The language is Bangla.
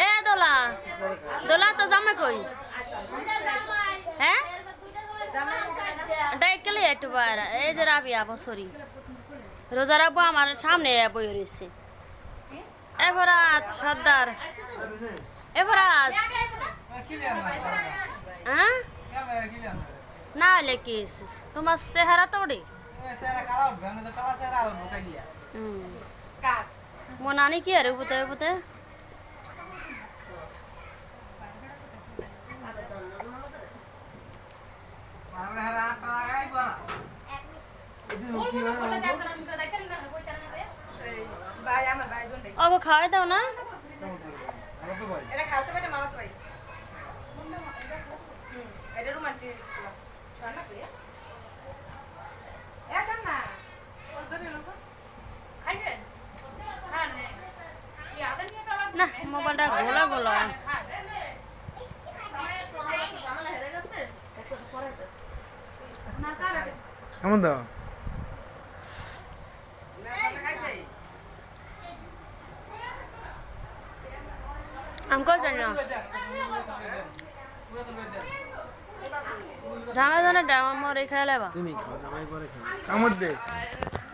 এ দোলা দোলা তো জামাই কই হ্যাঁ ডাইকেলে একটু বাইরে এই যে রাবিয়া বছরই রোজা রাখবো আমার সামনে বই রয়েছে এভরাত সর্দার এভরাত হ্যাঁ না হলে কি তোমার চেহারা তো ওরে মনানি কি আরে বুতে বুতে अब खाए दाও না এটা খাওতে পারে মামা তো ভাই এটা রোমান্টিক শোনা কি এ শোন না ওদের লোক খাইছে খান কি আদা নিয়ে তো না মোবাইলটা গোলা গোলা কেমন দাও हमको जाना জামাই জানা ডামা মরে খাইলে বা তুমি খাও জামাই পরে খাও কামড় দে